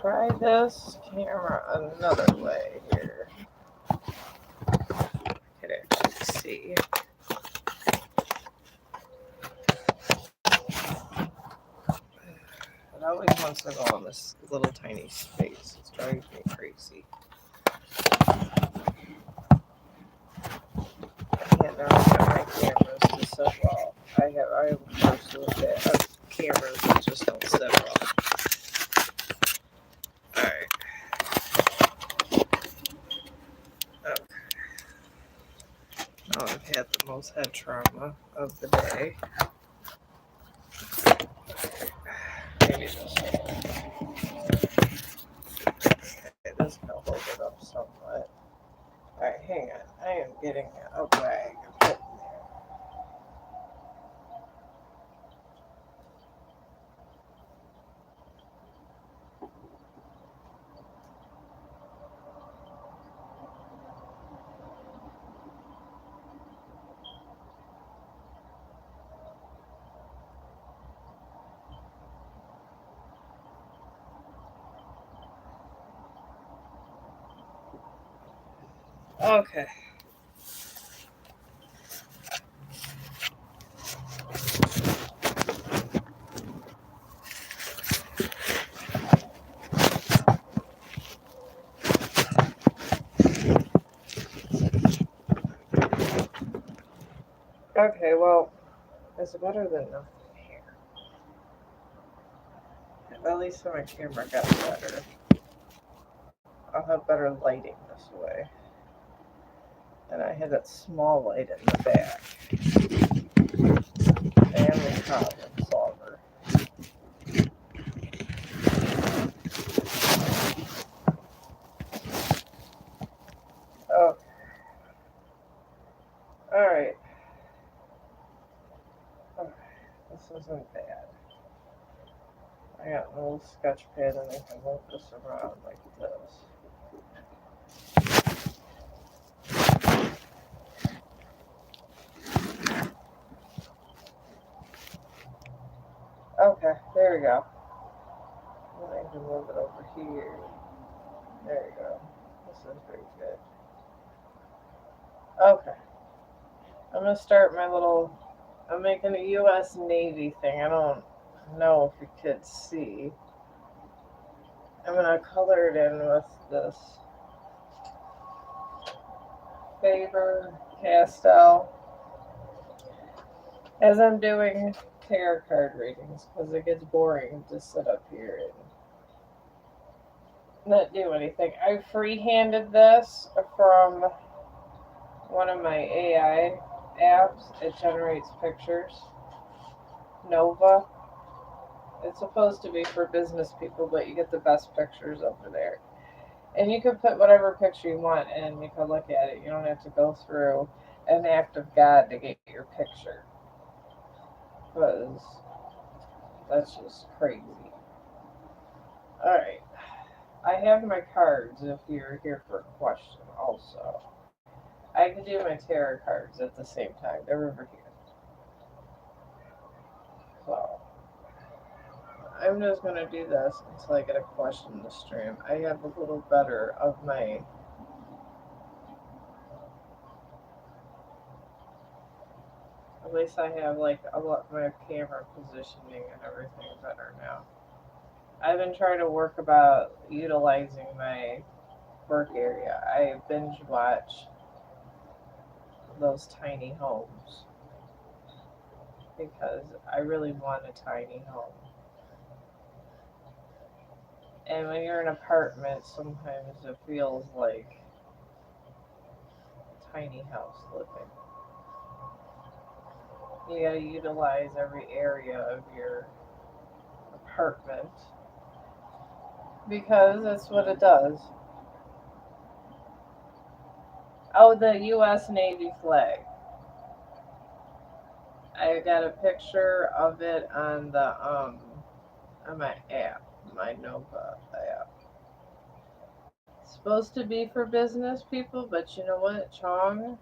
try this camera another way here. I could actually see. It always wants to go on this little tiny space. It's driving me crazy. I can't now get my cameras to sit well. I have a course with it of cameras that just don't sit well. Alright. Okay. Now I've had the most head trauma of the day. Maybe this one. Okay, this will hold it up somewhat. Alright, hang on. I am getting a bag and putting there. Okay. Okay, well, it's better than nothing here. At least my camera got better. I'll have better lighting this way. And I had that small light in the back. Family problem solver. Oh, alright. Oh, this isn't bad. I got a little sketch pad and I can move this around like this. Okay, there we go. And I can move it over here. There we go. This is pretty good. Okay. I'm gonna start my little. I'm making a U.S. Navy thing. I don't know if you could see. I'm gonna color it in with this Faber Castell as I'm doing tarot card readings because it gets boring to sit up here and not do anything. I freehanded this from one of my AI apps. It generates pictures. Nova. It's supposed to be for business people, but you get the best pictures over there. And you can put whatever picture you want and you can look at it. You don't have to go through an act of God to get your picture. Because that's just crazy. Alright. I have my cards if you're here for a question also. I can do my tarot cards at the same time. They're over here. So I'm just gonna do this until I get a question to stream. I have a little better of my. At least I have like a lot my camera positioning and everything better now. I've been trying to work about utilizing my work area. I binge watch those tiny homes because I really want a tiny home. And when you're in an apartment, sometimes it feels like a tiny house living. You gotta utilize every area of your apartment because that's what it does. Oh, the U.S. Navy flag. I got a picture of it on my app, my Nova app. It's supposed to be for business people, but you know what? Chong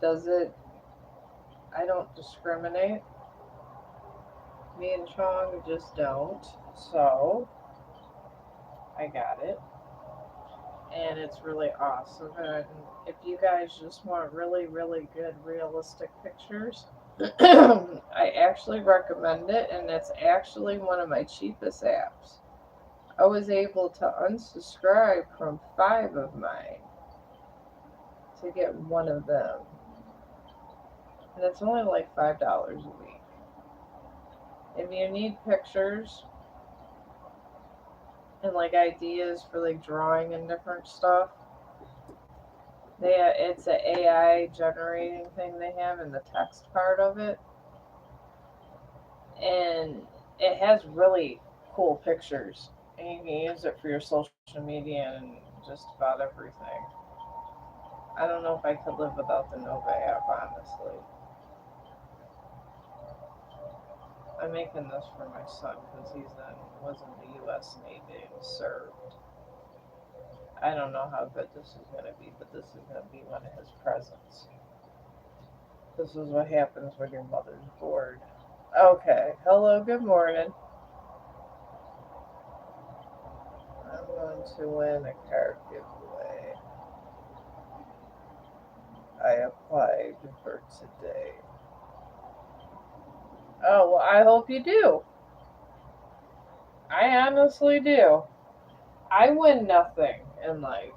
does it. I don't discriminate. Me and Chong just don't. So I got it. And it's really awesome. And if you guys just want really, really good realistic pictures, I actually recommend it, and it's actually one of my cheapest apps. I was able to unsubscribe from five of mine to get one of them, and it's only like $5 a week. If you need pictures and like ideas for like drawing and different stuff, it's a AI generating thing they have in the text part of it, and it has really cool pictures, and you can use it for your social media and just about everything. I don't know if I could live without the Nova app, honestly. I'm making this for my son because was in the U.S. Navy and served. I don't know how good this is going to be, but this is going to be one of his presents. This is what happens when your mother's bored. Okay, hello, good morning. I'm going to win a card giveaway. I applied for today. Oh, well, I hope you do. I honestly do. I win nothing in life.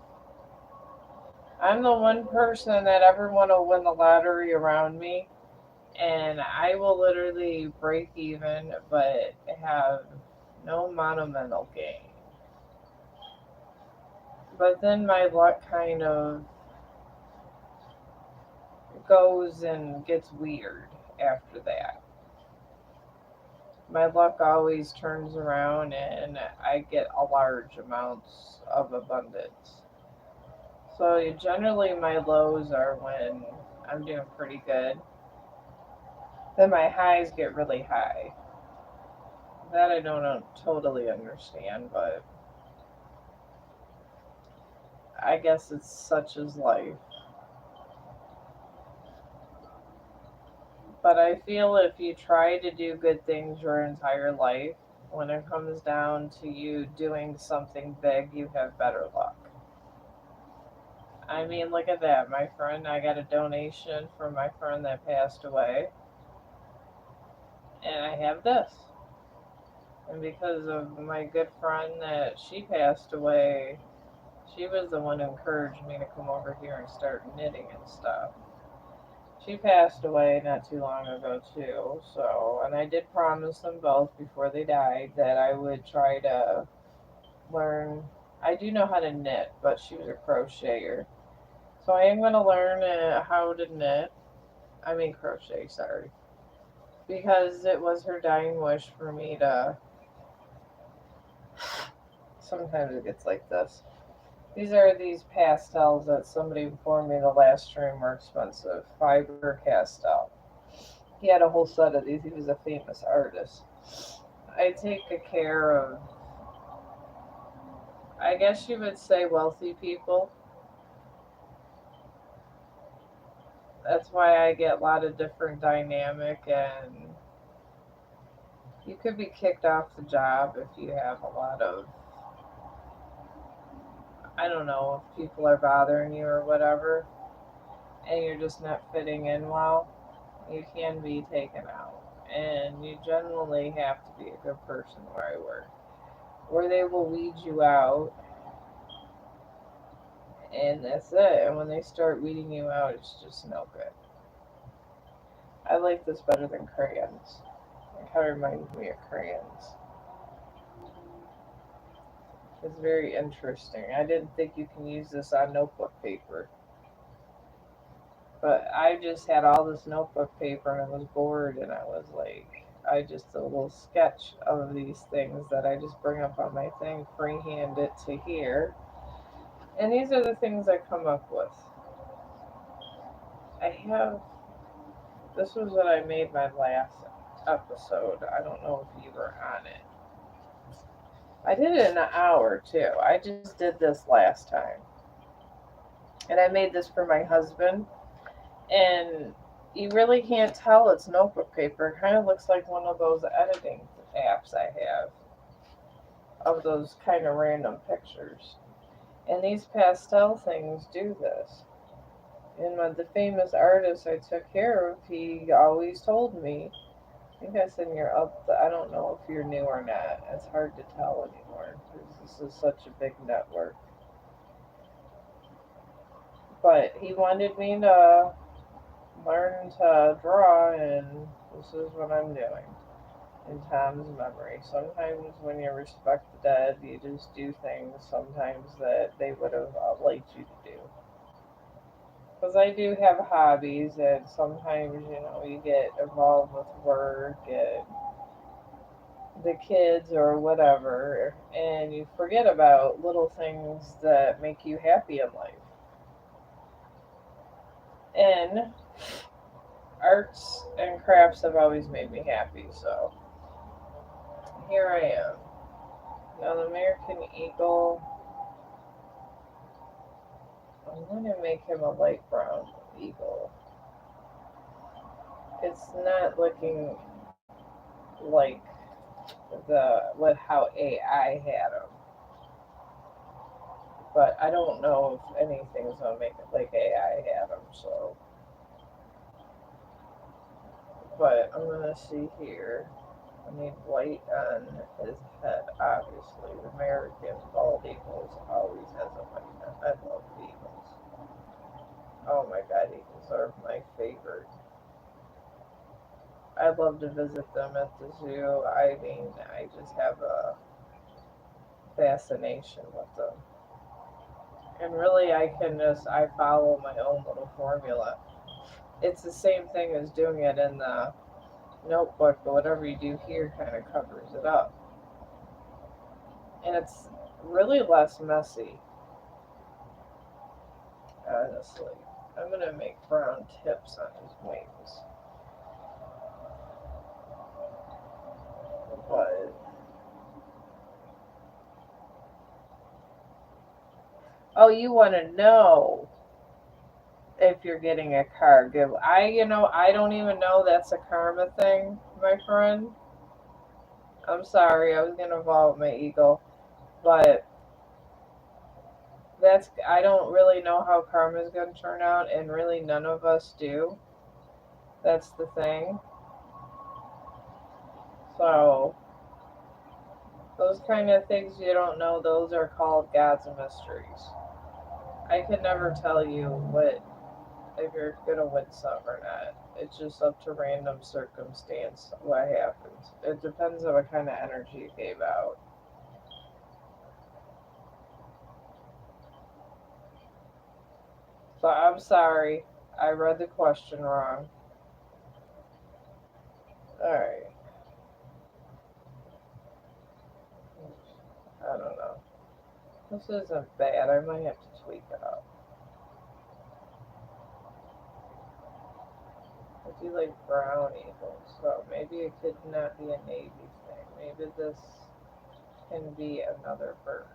I'm the one person that everyone will win the lottery around me, and I will literally break even, but have no monumental gain. But then my luck kind of goes and gets weird after that. My luck always turns around and I get a large amounts of abundance. So generally my lows are when I'm doing pretty good. Then my highs get really high. That I don't totally understand, but I guess it's such as life. But I feel if you try to do good things your entire life, when it comes down to you doing something big, you have better luck. I mean, look at that. My friend, I got a donation from my friend that passed away, and I have this. And because of my good friend that she passed away, she was the one who encouraged me to come over here and start knitting and stuff. She passed away not too long ago too, so and I did promise them both before they died that I would try to learn. I do know how to knit, but she was a crocheter, so I am going to learn how to knit. I mean crochet, sorry, because it was her dying wish for me to. Sometimes it gets like this. These are these pastels that somebody informed me the last stream were expensive. Fiber pastel. He had a whole set of these. He was a famous artist. I take a care of, I guess you would say, wealthy people. That's why I get a lot of different dynamic, and you could be kicked off the job if you have a lot of, I don't know, if people are bothering you or whatever, and you're just not fitting in well, you can be taken out. And you generally have to be a good person where I work, or they will weed you out, and that's it. And when they start weeding you out, it's just no good. I like this better than crayons. It kind of reminds me of crayons. It's very interesting. I didn't think you can use this on notebook paper, but I just had all this notebook paper and I was bored, and I was like, I just did a little sketch of these things that I just bring up on my thing, freehand it to here, and these are the things I come up with. I have this was what I made my last episode. I don't know if you were on it. I did it in an hour too. I just did this last time. And I made this for my husband. And you really can't tell it's notebook paper. It kind of looks like one of those editing apps I have. of those kind of random pictures. And these pastel things do this. And the famous artist I took care of, he always told me, I think I said you're up, I don't know if you're new or not. It's hard to tell anymore because this is such a big network. But he wanted me to learn to draw, and this is what I'm doing in Tom's memory. Sometimes when you respect the dead, you just do things sometimes that they would have liked you to do. Because I do have hobbies, and sometimes, you get involved with work and the kids or whatever, and you forget about little things that make you happy in life. And arts and crafts have always made me happy, so here I am. Now, the American Eagle, I'm going to make him a light brown eagle. It's not looking like how AI had him, but I don't know if anything's gonna make it like AI had him. So, but I'm gonna see here. I need white on his head. Obviously, the American bald eagles always has a white head. I love eagles. Oh my god, eagles are my favorite. I'd love to visit them at the zoo. I mean, I just have a fascination with them. And really, I follow my own little formula. It's the same thing as doing it in the notebook, but whatever you do here kind of covers it up. And it's really less messy, honestly. I'm going to make brown tips on his wings. But, oh, you want to know if you're getting a car give. I don't even know that's a karma thing, my friend. I'm sorry, I was going to involve my ego. But I don't really know how karma is going to turn out, and really none of us do. That's the thing. So those kind of things you don't know, those are called God's mysteries. I can never tell you what if you're gonna win some or not. It's just up to random circumstance what happens. It depends on what kind of energy you gave out. So I'm sorry, I read the question wrong. All right, I don't know. This isn't bad. I might have to tweak it up. I do like brown eagles, so maybe it could not be a navy thing. Maybe this can be another bird.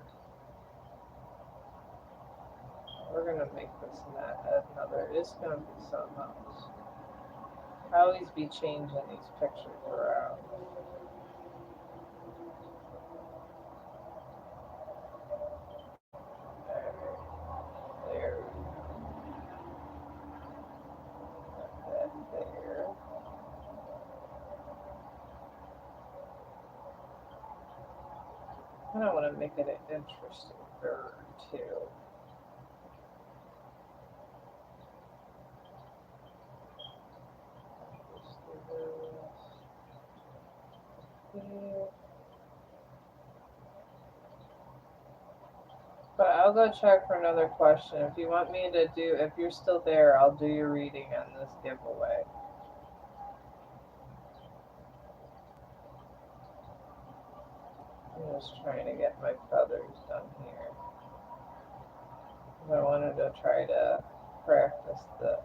We're gonna make this not another. It's gonna be something else. I always be changing these pictures around. There, that there. I don't want to make it an interesting bird too. Just do this. Yeah. But I'll go check for another question. If you want me to do, if you're still there, I'll do your reading on this giveaway. I'm just trying to get my feathers done here. I wanted to try to practice this.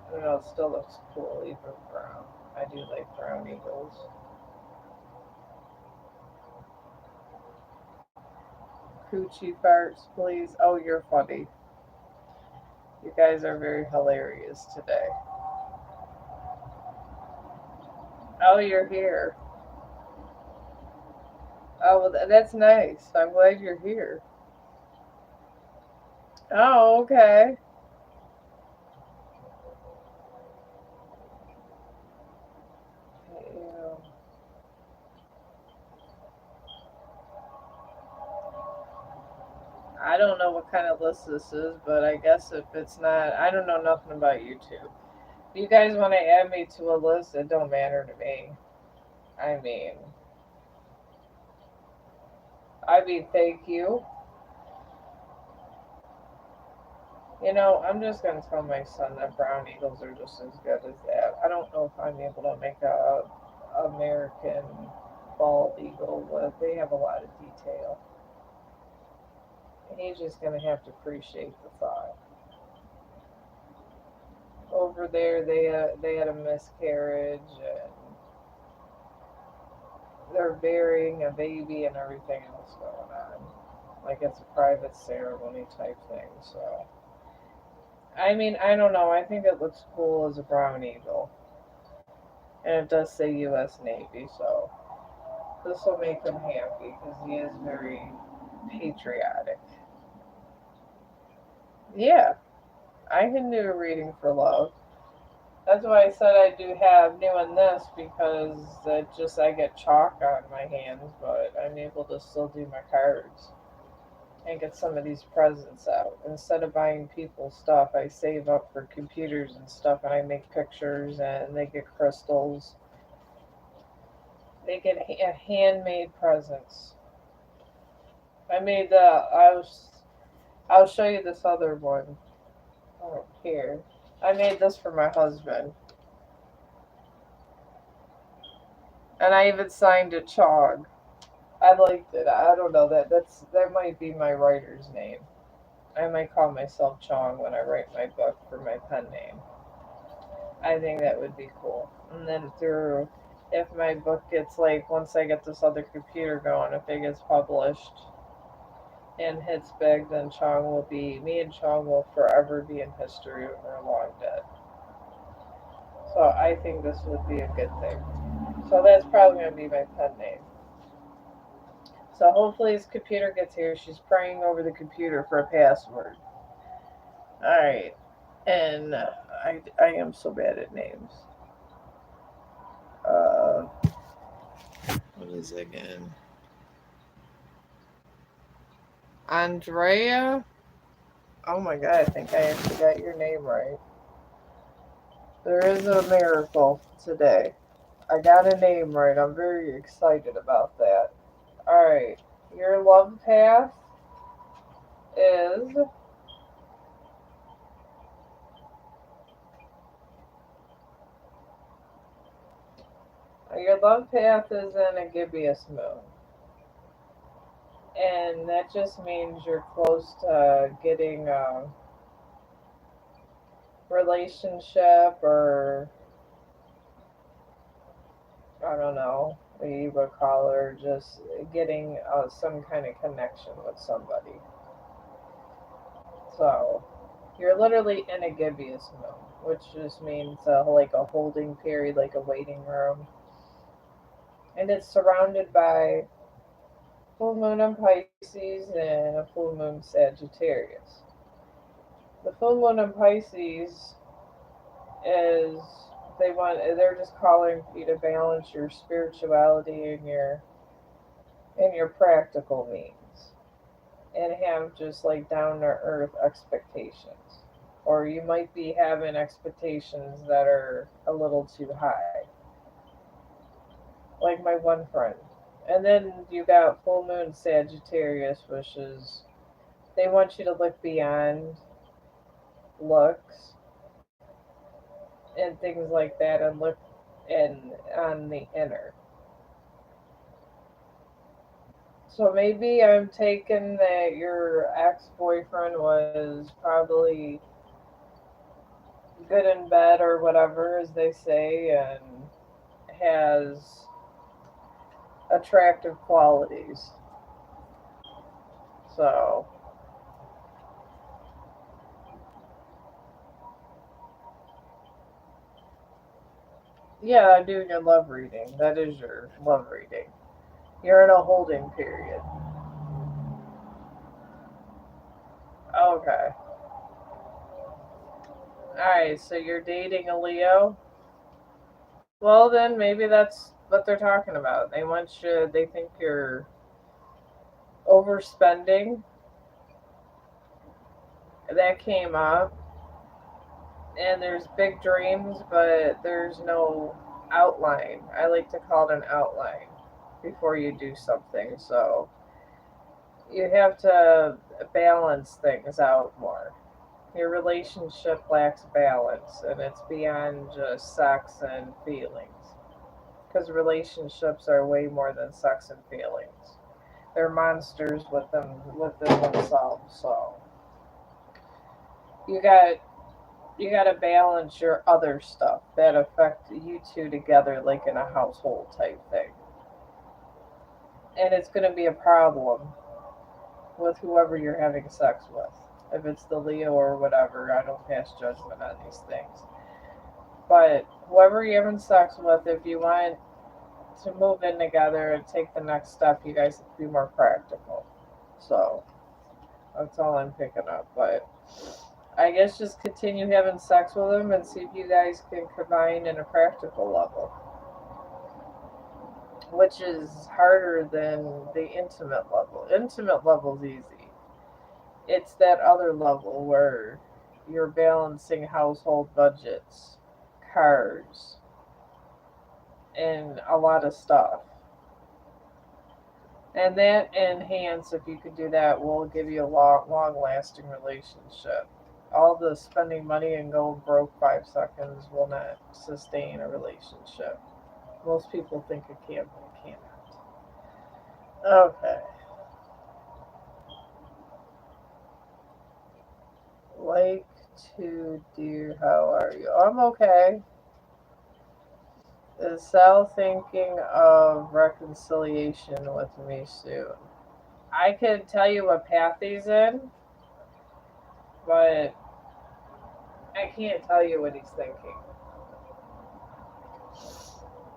I don't know, it still looks cool, even brown. I do like brown eagles. Coochie farts, please. Oh, you're funny. You guys are very hilarious today. Oh, you're here. Oh, well, that's nice. I'm glad you're here. Oh, okay. Yeah. I don't know what kind of list this is, but I guess if it's not, I don't know nothing about YouTube. If you guys want to add me to a list, it don't matter to me. I mean, thank you. You know, I'm just gonna tell my son that brown eagles are just as good as that. I don't know if I'm able to make a American bald eagle, but they have a lot of detail. He's just gonna have to appreciate the thought. Over there, they had a miscarriage, and they're burying a baby and everything else going on. Like it's a private ceremony type thing. So, I mean, I don't know. I think it looks cool as a brown eagle, and it does say U.S. Navy. So this will make him happy because he is very patriotic. Yeah, I can do a reading for love. That's why I said I do have doing this because it just I get chalk on my hands, but I'm able to still do my cards and get some of these presents out. Instead of buying people stuff, I save up for computers and stuff, and I make pictures, and they get crystals. They get handmade presents. I made the. I'll show you this other one. Oh, here. I made this for my husband, and I even signed a Chong. I liked it. I don't know that might be my writer's name. I might call myself Chong when I write my book for my pen name. I think that would be cool. And then through, if my book gets like once I get this other computer going, if it gets published and hits big, then Chong will be me and Chong will forever be in history when we're long dead. So I think this would be a good thing. So that's probably gonna be my pen name. So hopefully his computer gets here. She's praying over the computer for a password. All right, and I am so bad at names. Uh, what is it again? Andrea. Oh my god, I think I actually got your name right. There is a miracle today. I got a name right. I'm very excited about that. All right, your love path is your love path is in a gibbous moon. And that just means you're close to getting a relationship or I don't know what you would call it, or just getting some kind of connection with somebody. So you're literally in a gibbous moon, which just means like a holding period, like a waiting room, and it's surrounded by full moon in Pisces and a full moon Sagittarius. The full moon in Pisces is they're just calling you to balance your spirituality and your practical means and have just like down to earth expectations. Or you might be having expectations that are a little too high, like my one friend. And then you got full moon Sagittarius, which is they want you to look beyond looks and things like that and look in on the inner. So maybe I'm taking that your ex boyfriend was probably good in bed or whatever, as they say, and has attractive qualities. So, yeah, I'm doing your love reading. That is your love reading. You're in a holding period. Okay. Alright, so you're dating a Leo? Well, then maybe that's what they're talking about. They think you're overspending. That came up. And there's big dreams, but there's no outline. I like to call it an outline before you do something. So you have to balance things out more. Your relationship lacks balance, and it's beyond just sex and feelings. Because relationships are way more than sex and feelings. They're monsters within themselves. So you got you got to balance your other stuff that affect you two together, like in a household type thing. And it's going to be a problem with whoever you're having sex with. If it's the Leo or whatever, I don't pass judgment on these things. But whoever you're having sex with, if you want to move in together and take the next step, you guys have to be more practical. So that's all I'm picking up. But I guess just continue having sex with them and see if you guys can combine in a practical level, which is harder than the intimate level. Intimate level's easy. It's that other level where you're balancing household budgets, cars, and a lot of stuff. And that enhance, if you could do that, will give you a long lasting relationship. All the spending money and going broke 5 seconds will not sustain a relationship. Most people think it can, but it cannot. Okay. Like to do, how are you? I'm okay. Is Sal thinking of reconciliation with me soon? I could tell you what path he's in, but I can't tell you what he's thinking.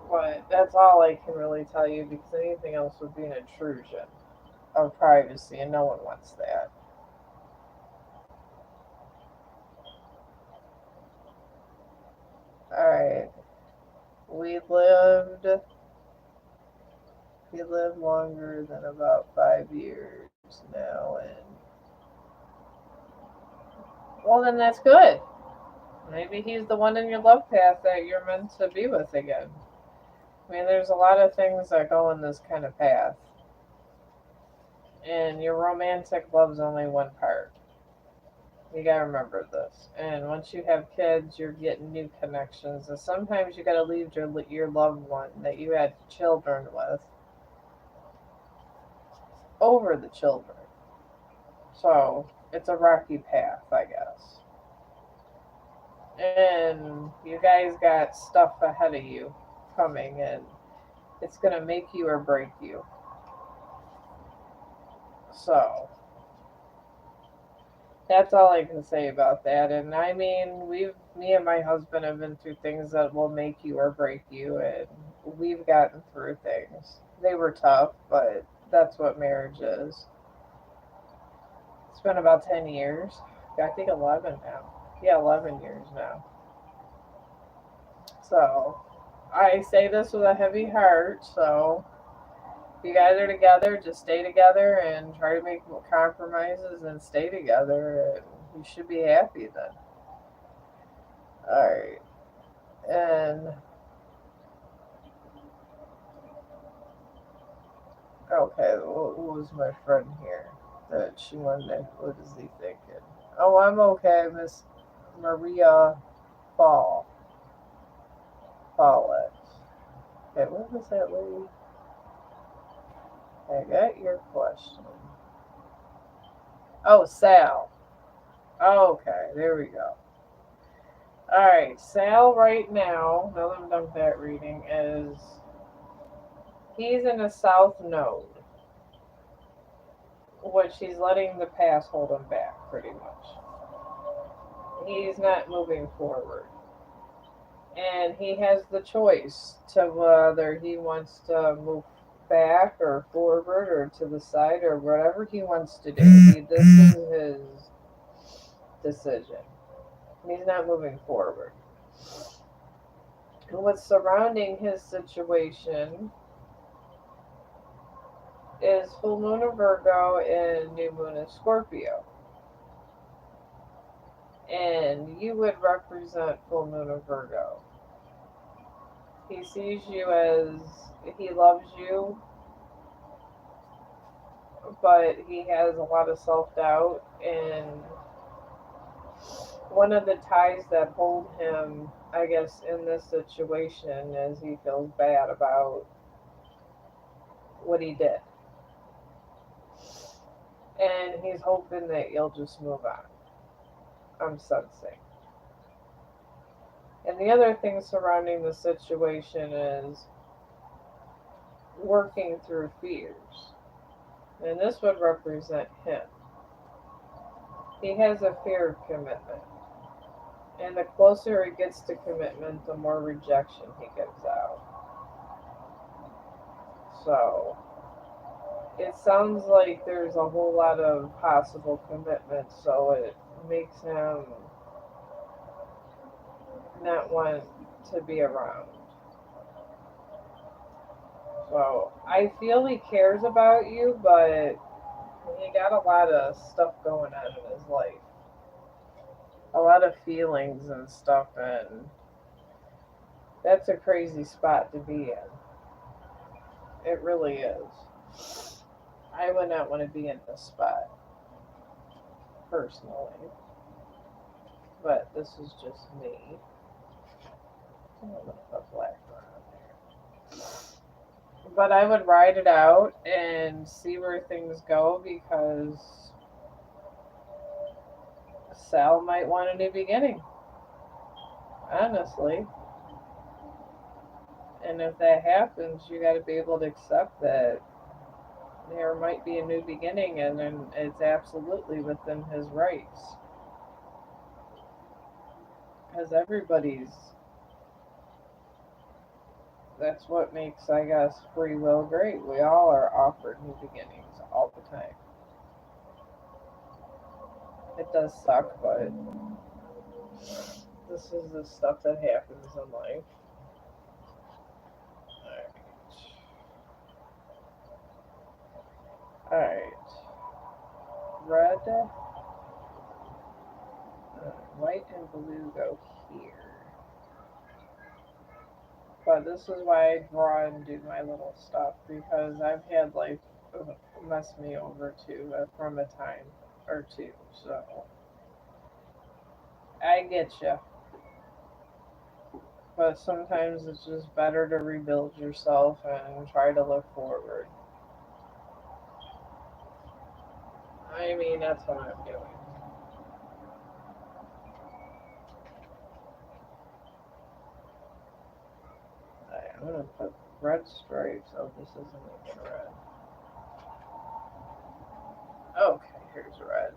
But that's all I can really tell you because anything else would be an intrusion of privacy, and no one wants that. Alright. We lived we lived longer than about 5 years now, and well, then that's good. Maybe he's the one in your love path that you're meant to be with again. I mean, there's a lot of things that go in this kind of path, and your romantic love's only one part. You gotta remember this. And once you have kids, you're getting new connections, and sometimes you gotta leave your loved one that you had children with over the children. So it's a rocky path, I guess. And you guys got stuff ahead of you coming, and it's gonna make you or break you. So that's all I can say about that. And I mean, me and my husband have been through things that will make you or break you, and we've gotten through things. They were tough, but that's what marriage is. It's been about 10 years. I think 11 now. Yeah, 11 years now. So I say this with a heavy heart. So if you guys are together, just stay together and try to make compromises and stay together, and you should be happy then. All right. And okay, what was my friend here that she wanted to, what is he thinking? Oh, I'm okay, Miss Maria Fall. Follett. Okay, what was that lady? I got your question. Oh, Sal. Okay, there we go. Alright, Sal right now that I'm done with that reading, is he's in a south node, which he's letting the past hold him back pretty much. He's not moving forward. And he has the choice to whether he wants to move back or forward or to the side or whatever he wants to do. This is his decision. He's not moving forward. And what's surrounding his situation is full moon of Virgo and new moon of Scorpio. And you would represent full moon of Virgo. He sees you as, he loves you, but he has a lot of self-doubt, and one of the ties that hold him, I guess, in this situation is he feels bad about what he did. And he's hoping that you'll just move on. I'm sensing. And the other thing surrounding the situation is working through fears. And this would represent him. He has a fear of commitment. And the closer he gets to commitment, the more rejection he gives out. So, it sounds like there's a whole lot of possible commitment, so it makes him not want to be around. So, I feel he cares about you, but he got a lot of stuff going on in his life. A lot of feelings and stuff, and that's a crazy spot to be in. It really is. I would not want to be in this spot, personally. But this is just me. I'm going to put black on there. But I would ride it out and see where things go, because Sal might want a new beginning. Honestly. And if that happens, you got to be able to accept that there might be a new beginning, and then it's absolutely within his rights. Because that's what makes, I guess, free will great. We all are offered new beginnings all the time. It does suck, but this is the stuff that happens in life. Alright. Red, white, and blue go here. But this is why I draw and do my little stuff, because I've had life mess me over too from a time or two. So I get you. But sometimes it's just better to rebuild yourself and try to look forward. I mean, that's what I'm doing. Alright, I'm going to put red stripes. Oh, this isn't even red. Okay, here's red.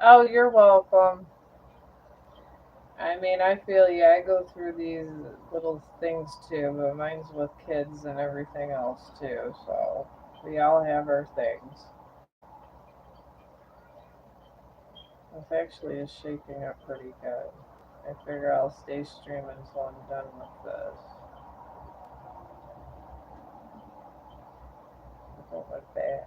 Oh, you're welcome. I mean, I feel you. I go through these little things too, but mine's with kids and everything else too, so we all have our things. This actually is shaping up pretty good. I figure I'll stay streaming until I'm done with this. I don't look bad.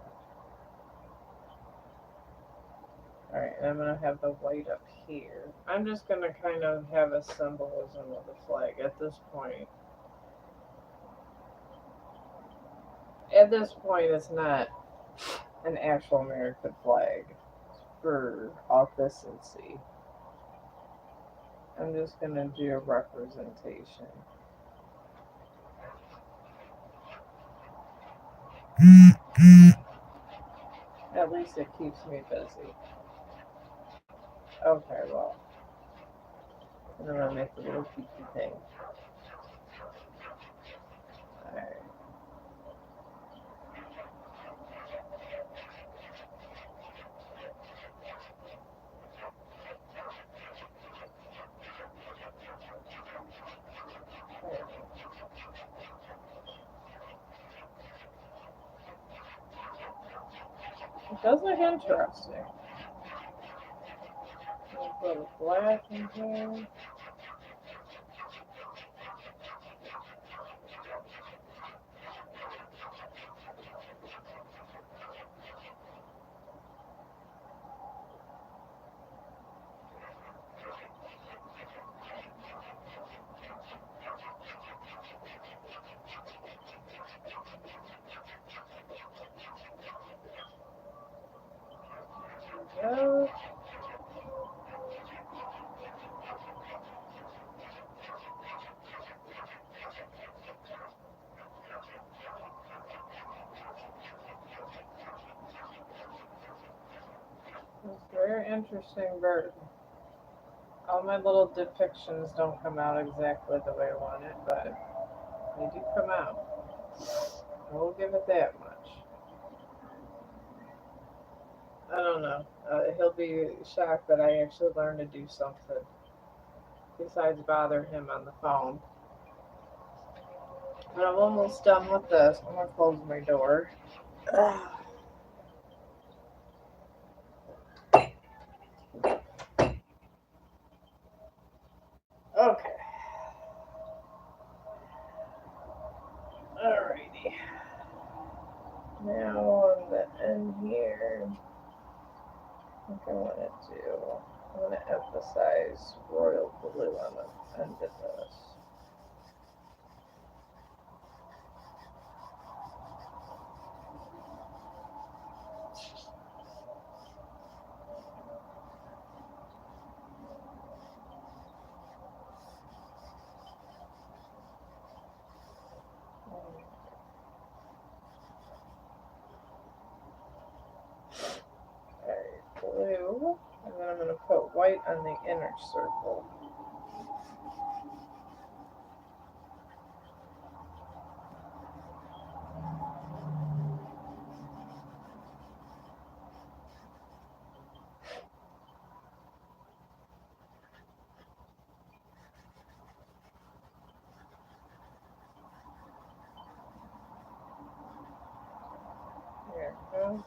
Alright, and I'm going to have the white up here. I'm just going to kind of have a symbolism of the flag at this point. At this point, it's not an actual American flag. It's for authenticity. I'm just going to do a representation. At least it keeps me busy. Okay, well. I'm going to make a little peachy thing. Alright. Does look interesting. A little black in here. There we go. It's a very interesting bird. All my little depictions don't come out exactly the way I want it, but they do come out. I will give it that much. I don't know. He'll be shocked that I actually learned to do something besides bother him on the phone. But I'm almost done with this. I'm gonna close my door. Okay. Alrighty. Now on the end here, I think I want to emphasize royal blue on the end of this. Alright, blue, and then I'm going to put white on the inner circle. There we go.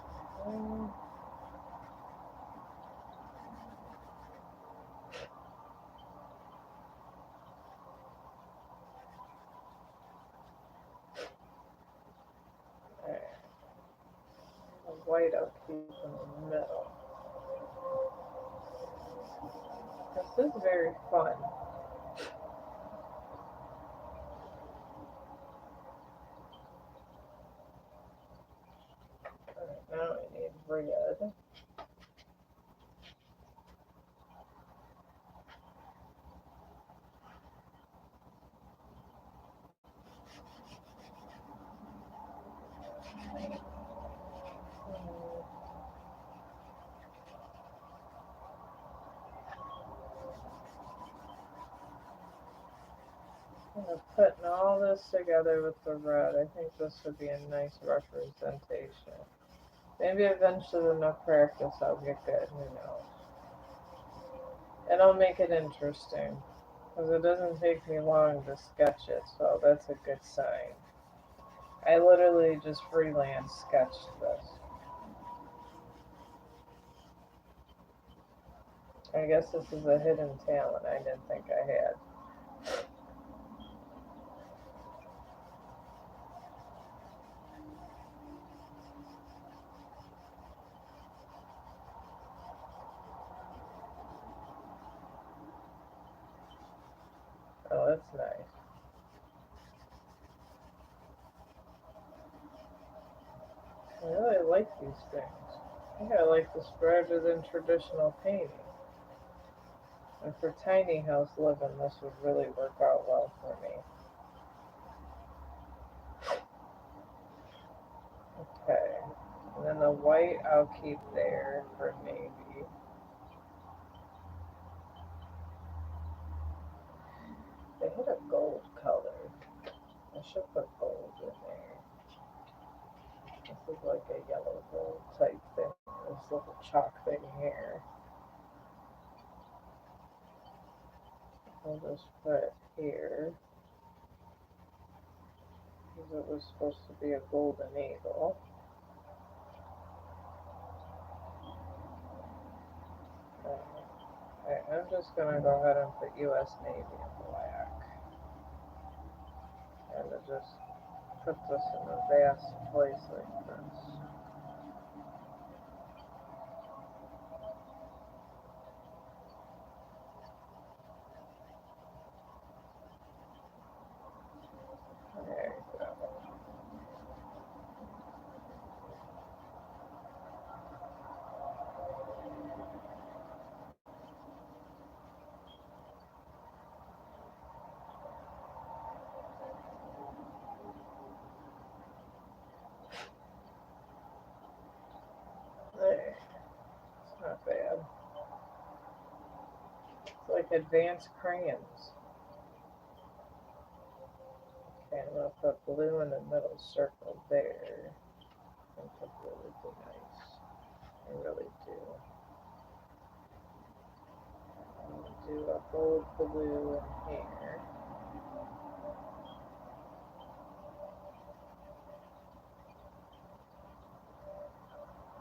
Alright, the white I'll keep in the middle. This is very fun. Alright, now I need red. Putting all this together with the red, I think this would be a nice representation. Maybe eventually with enough practice I'll get good, who knows. And I'll make it interesting, because it doesn't take me long to sketch it, so that's a good sign. I literally just freelance sketched this. I guess this is a hidden talent I didn't think I had. Oh, that's nice. I really like these things. I think I like this better than traditional painting. And for tiny house living, this would really work out well for me. Okay. And then the white I'll keep there for maybe. They had a gold color. I should put gold in there. This is like a yellow gold type thing. This little chalk thing here. I'll just put it here. Because it was supposed to be a golden eagle. Okay, I'm just gonna go ahead and put US Navy in black. And it just put this in a vast place like this. There you go. There. It's not bad. It's like advanced crayons. Okay, I'm gonna put blue in the middle circle there. I think that would be nice. I really do. I'm gonna do a bold blue in here.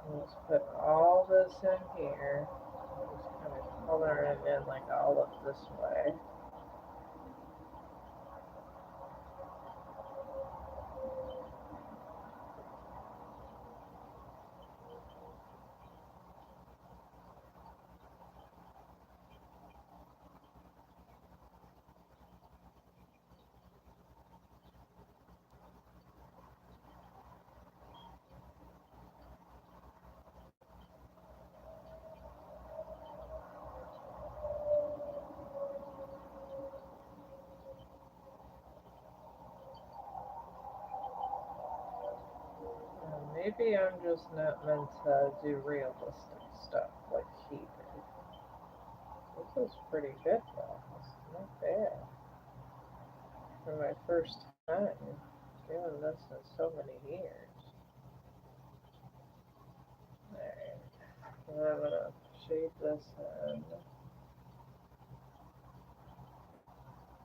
I'm just putting all this in here. I'm just kind of coloring it in like all of this way. Maybe I'm just not meant to do realistic stuff like he did. This is pretty good though. It's not bad. For my first time doing this in so many years. Alright. And I'm gonna shade this in.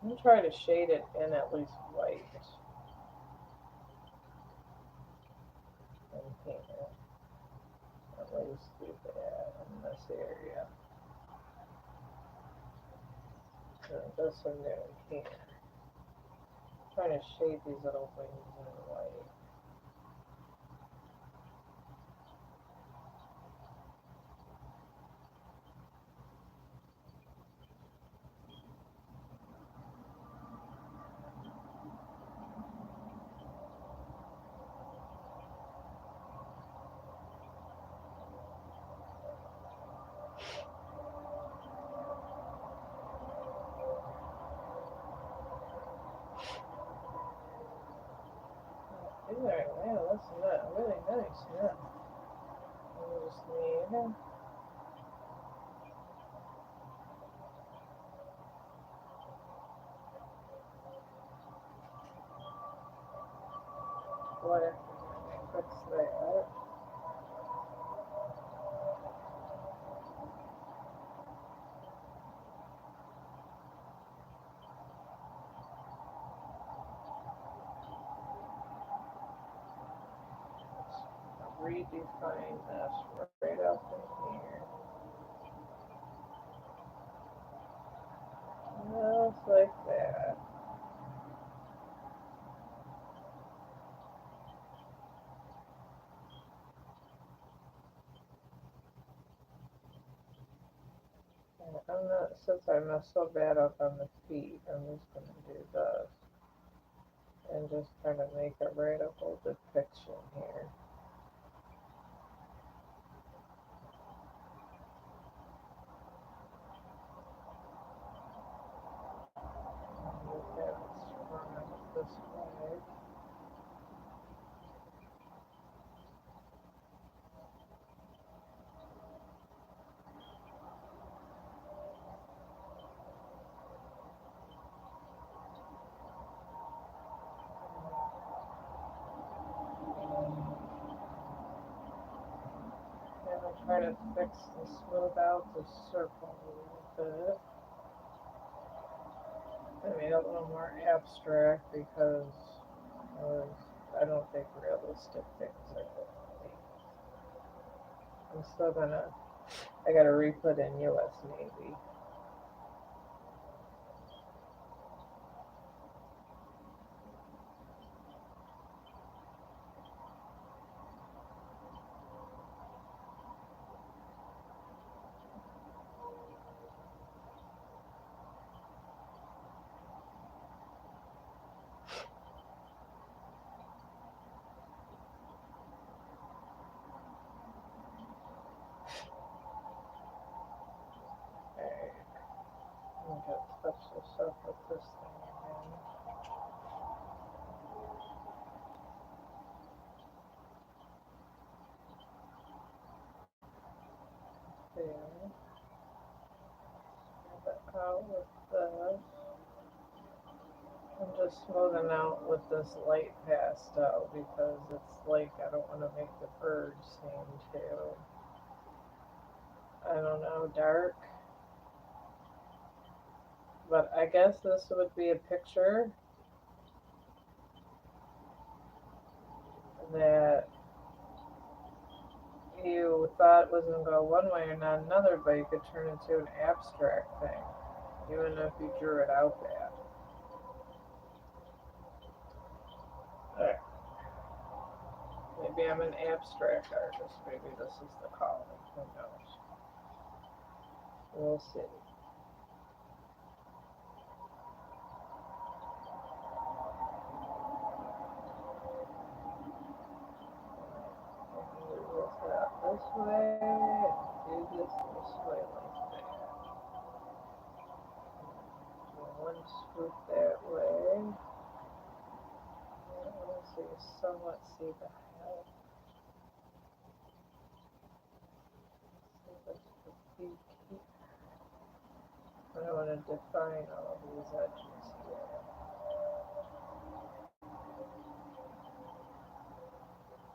I'm gonna try to shade it in at least white. And here. At least do that in this area. And this one down here. Trying to shade these little wings in white. Alright, wow, that's not really nice, yeah. We just need black. Fix that. Redefine this right up in here. Just like that. And I'm not, since I messed so bad up on the feet, I'm just going to do this. And just kind of make a right up old depiction here. Look at it sprung up this way. And I'll try to fix and smooth out the circle a little bit. I made it a little more abstract because I don't think realistic things are good for me. I'm still gonna I gotta re-put in U.S. Navy. Alright, I'm gonna touch this up with this thing again. There. That out with this. I'm just smoothing out with this light pastel because it's like I don't want to make the birds seem too, I don't know, dark. But I guess this would be a picture that you thought was going to go one way or not another, but you could turn into an abstract thing, even if you drew it out bad. Alright. Maybe I'm an abstract artist. Maybe this is the calling. Who knows? We'll see. Move this out this way and do this way like that. Do one swoop that way. So you somewhat see the head. So that's the beak here. But I want to define all of these edges here.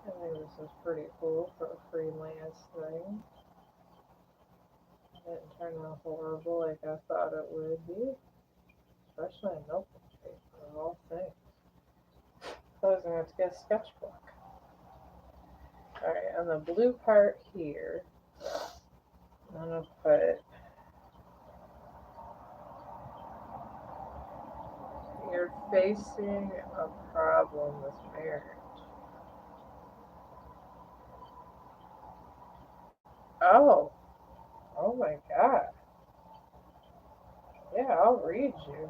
I think this is pretty cool for a freelance thing. It didn't turn out horrible like I thought it would be, especially in notebook paper of all things. I was gonna have to get a sketchbook. Alright, on the blue part here, I'm gonna put you're facing a problem with marriage. Oh, oh my god. Yeah, I'll read you.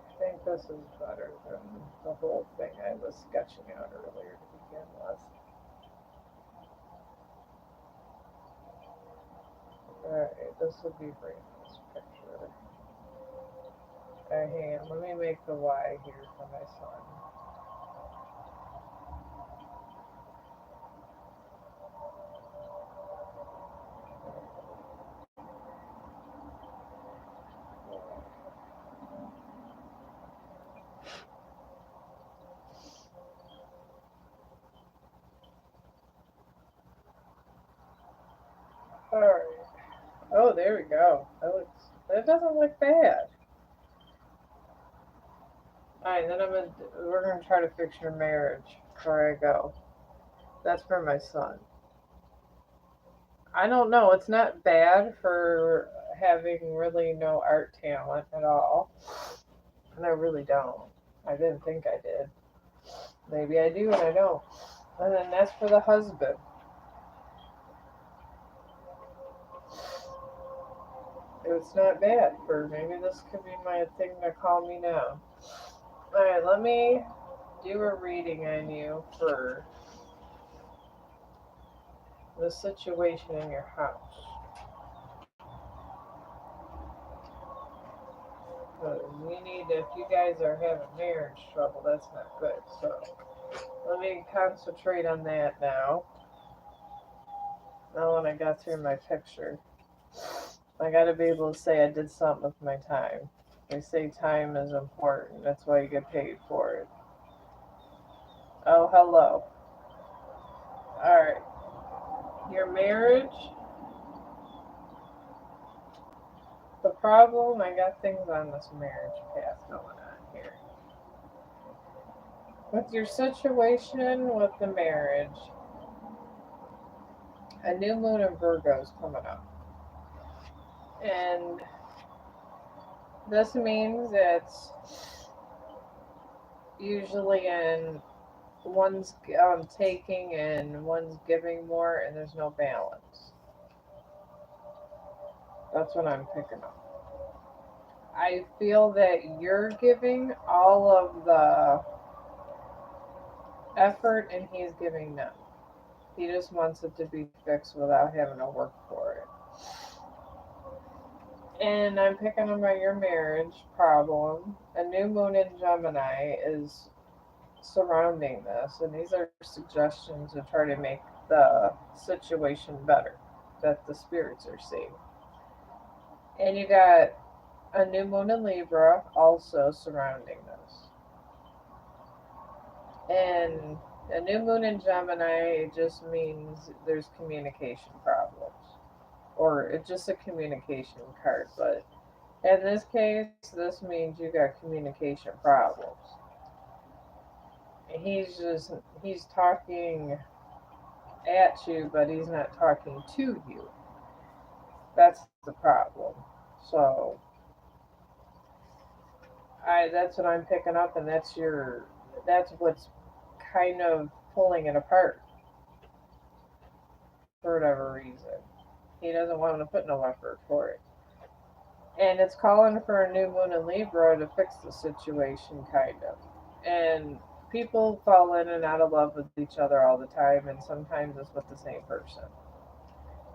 I think this is better than the whole thing I was sketching out earlier to begin with. Alright, this would be for this picture. Alright, hang on, let me make the Y here for my son. Alright. Oh, there we go. That doesn't look bad. Alright, then we're gonna try to fix your marriage before I go. That's for my son. I don't know, it's not bad for having really no art talent at all. And I really don't. I didn't think I did. Maybe I do and I don't. And then that's for the husband. It's not bad for maybe this could be my thing to calm me down. Alright, let me do a reading on you for the situation in your house. We need, if you guys are having marriage trouble, that's not good. So let me concentrate on that now. Now when I got through my picture, I gotta be able to say I did something with my time. They say time is important. That's why you get paid for it. Oh, hello. Alright. Your marriage. The problem, I got things on this marriage path going on here. With your situation with the marriage, a new moon in Virgo is coming up. And this means it's usually in one's taking and one's giving more, and there's no balance. That's what I'm picking up. I feel that you're giving all of the effort and he's giving none. He just wants it to be fixed without having to work for it. And I'm picking up on your marriage problem. A new moon in Gemini is surrounding this, and these are suggestions to try to make the situation better that the spirits are seeing. And you got a new moon in Libra also surrounding this. And a new moon in Gemini just means there's communication problems. Or it's just a communication card, but in this case, this means you got communication problems. He's talking at you, but he's not talking to you. That's the problem. So that's what I'm picking up, and that's what's kind of pulling it apart for whatever reason. He doesn't want to put no effort for it. And it's calling for a new moon in Libra to fix the situation, kind of. And people fall in and out of love with each other all the time, and sometimes it's with the same person.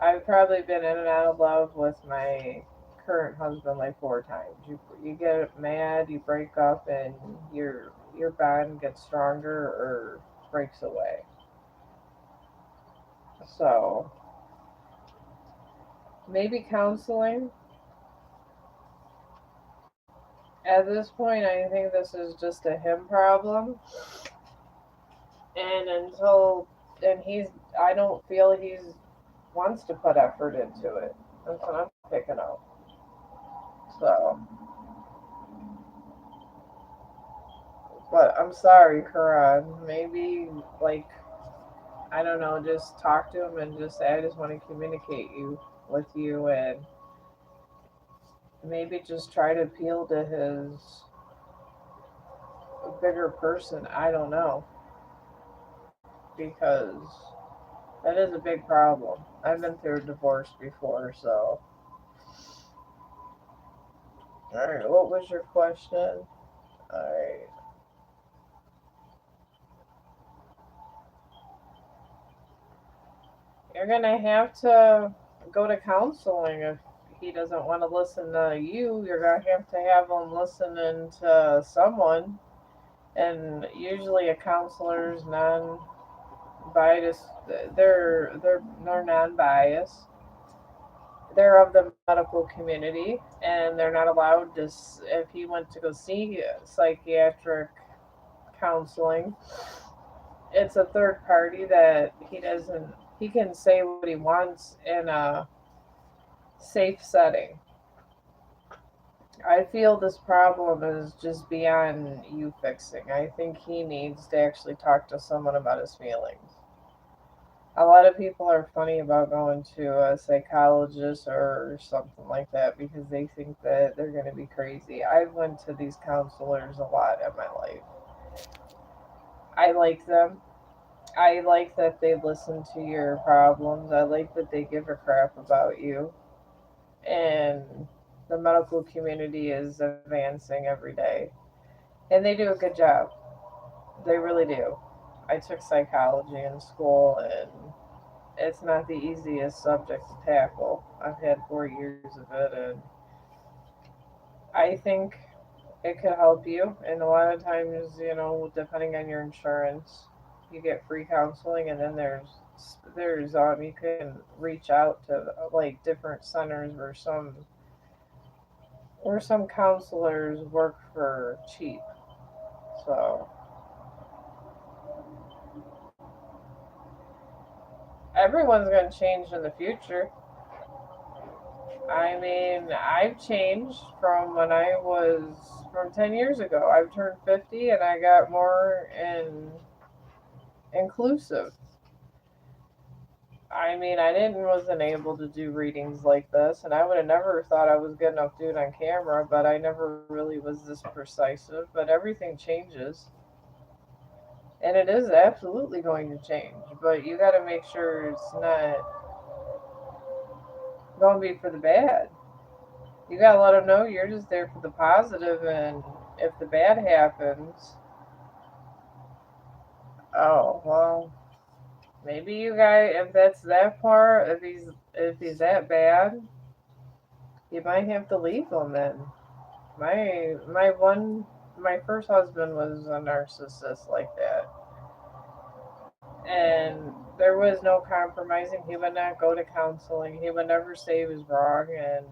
I've probably been in and out of love with my current husband like 4 times. You get mad, you break up, and your bond gets stronger or breaks away. So maybe counseling. At this point, I think this is just a him problem, and I don't feel he's wants to put effort into it. That's what I'm picking up. So, but I'm sorry, Karan. Maybe like I don't know, just talk to him and just say I just want to communicate you with you, and maybe just try to appeal to his bigger person. I don't know because that is a big problem. I've been through a divorce before, so all right. What was your question? All right. You're gonna have to go to counseling if he doesn't want to listen to you. You're gonna have him listening to someone, and usually a counselor's non-biased. They're non-biased. They're of the medical community, and they're not allowed to. If he went to go see psychiatric counseling, it's a third party that he doesn't. He can say what he wants in a safe setting. I feel this problem is just beyond you fixing. I think he needs to actually talk to someone about his feelings. A lot of people are funny about going to a psychologist or something like that because they think that they're going to be crazy. I've went to these counselors a lot in my life. I like them. I like that they listen to your problems. I like that they give a crap about you. And the medical community is advancing every day. And they do a good job. They really do. I took psychology in school, and it's not the easiest subject to tackle. I've had 4 years of it, and I think it could help you. And a lot of times, depending on your insurance, you get free counseling, and then there's you can reach out to like different centers where some counselors work for cheap. So everyone's going to change in the future. I mean, I've changed from when I was from 10 years ago. I've turned 50 and I got more inclusive. I mean, I didn't wasn't able to do readings like this, and I would have never thought I was good enough to do it on camera, but I never really was this precise. But everything changes, and it is absolutely going to change. But you got to make sure it's not going to be for the bad. You got to let them know you're just there for the positive, and if the bad happens, oh well, maybe you guys, if that's that far, if he's that bad, you might have to leave him then. My first husband was a narcissist like that, and there was no compromising. He would not go to counseling. He would never say he was wrong, and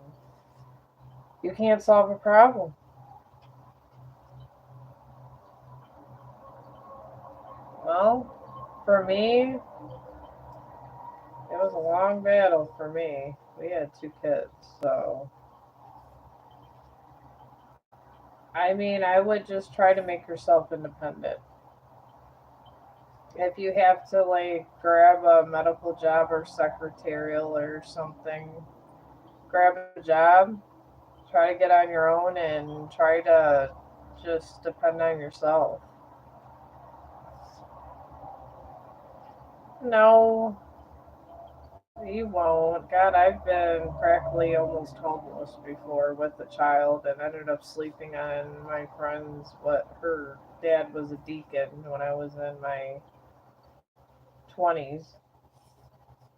you can't solve a problem. Well, for me, it was a long battle for me. We had two kids, so I mean, I would just try to make yourself independent. If you have to like grab a medical job or secretarial or something, grab a job, try to get on your own and try to just depend on yourself. No, you won't. God, I've been practically almost homeless before with a child and ended up sleeping on my friend's what her dad was a deacon when I was in my 20s,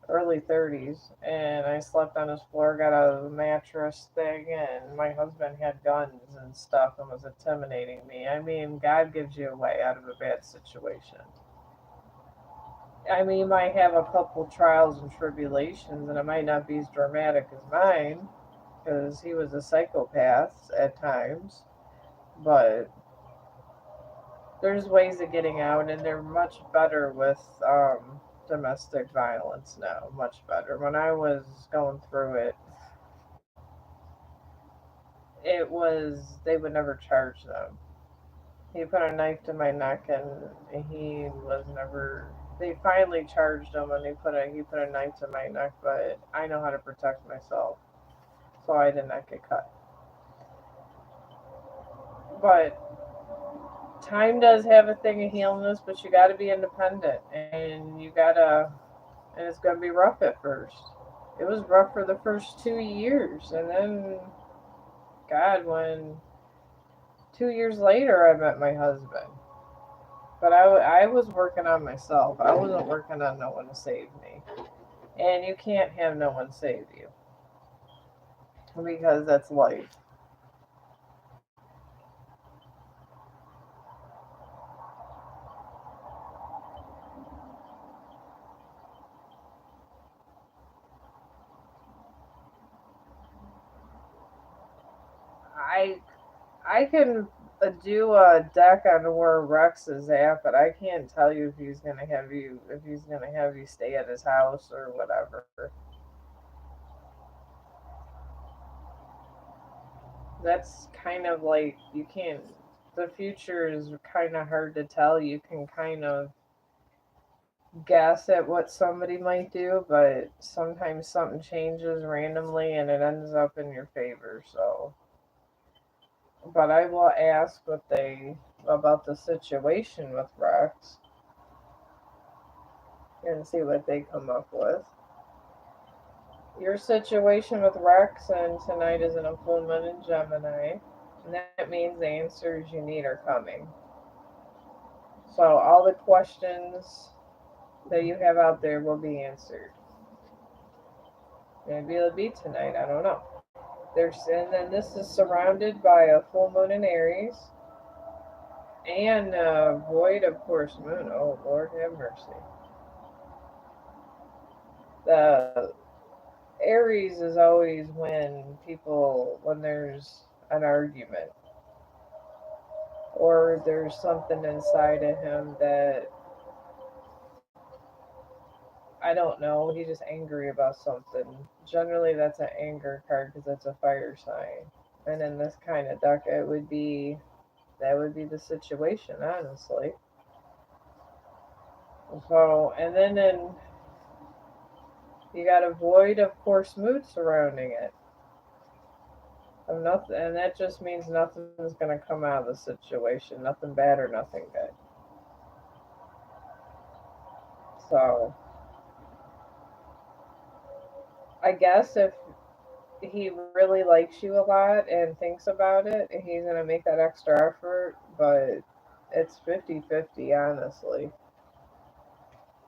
early 30s, and I slept on his floor, got a mattress thing, and my husband had guns and stuff and was intimidating me. I mean, God gives you a way out of a bad situation. I mean, you might have a couple trials and tribulations, and it might not be as dramatic as mine, because he was a psychopath at times, but there's ways of getting out, and they're much better with domestic violence now. Much better. When I was going through it, it was they would never charge them. He put a knife to my neck, and he was never. They finally charged him, and he put a knife to my neck. But I know how to protect myself, so I did not get cut. But time does have a thing of healing this, but you got to be independent, and you gotta, and it's gonna be rough at first. It was rough for the first 2 years, and then God, when 2 years later I met my husband. But I was working on myself. I wasn't working on no one to save me. And you can't have no one save you because that's life. I I can do a deck on where Rex is at, but I can't tell you if he's gonna have you stay at his house or whatever. That's kind of like you can't. The future is kind of hard to tell. You can kind of guess at what somebody might do, but sometimes something changes randomly and it ends up in your favor. So, but I will ask what they about the situation with Rex and see what they come up with. Your situation with Rex and tonight is in a full moon in Gemini, and that means the answers you need are coming. So all the questions that you have out there will be answered. Maybe it'll be tonight. I don't know. And then this is surrounded by a full moon in Aries and void, of course, moon. Oh Lord, have mercy. The Aries is always when there's an argument or there's something inside of him that I don't know. He's just angry about something. Generally, that's an anger card because that's a fire sign. And in this kind of deck, it would be that would be the situation, honestly. So, and then you got a void of course mood surrounding it. Of nothing, and that just means nothing's gonna come out of the situation. Nothing bad or nothing good. So, I guess if he really likes you a lot and thinks about it, he's gonna make that extra effort, but it's 50-50, honestly.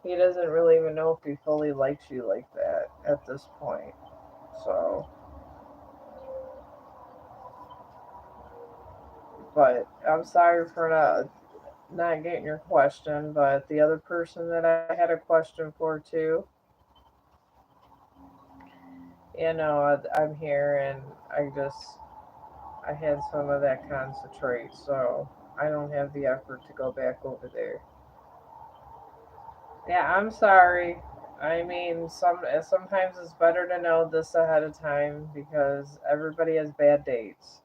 He doesn't really even know if he fully likes you like that at this point. So, but I'm sorry for not getting your question, but the other person that I had a question for too, I'm here and I had some of that concentrate, so I don't have the effort to go back over there. Yeah, I'm sorry. I mean, sometimes it's better to know this ahead of time because everybody has bad dates.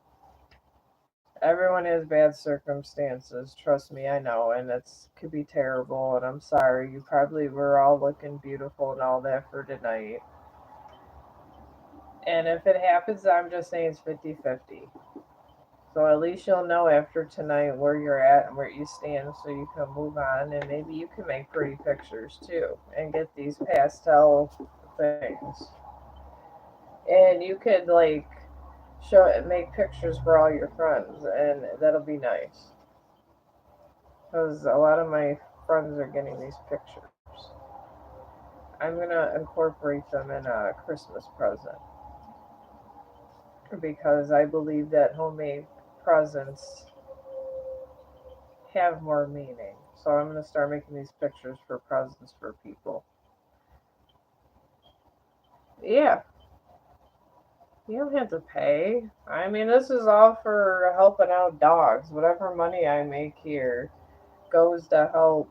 Everyone has bad circumstances. Trust me, I know, and it's could be terrible. And I'm sorry. You probably were all looking beautiful and all that for tonight. And if it happens, I'm just saying it's 50-50. So at least you'll know after tonight where you're at and where you stand so you can move on and maybe you can make pretty pictures too and get these pastel things. And you could like show it make pictures for all your friends and that'll be nice because a lot of my friends are getting these pictures. I'm gonna incorporate them in a Christmas present because I believe that homemade presents have more meaning. So I'm gonna start making these pictures for presents for people. Yeah, you don't have to pay. I mean, this is all for helping out dogs. Whatever money I make here goes to help.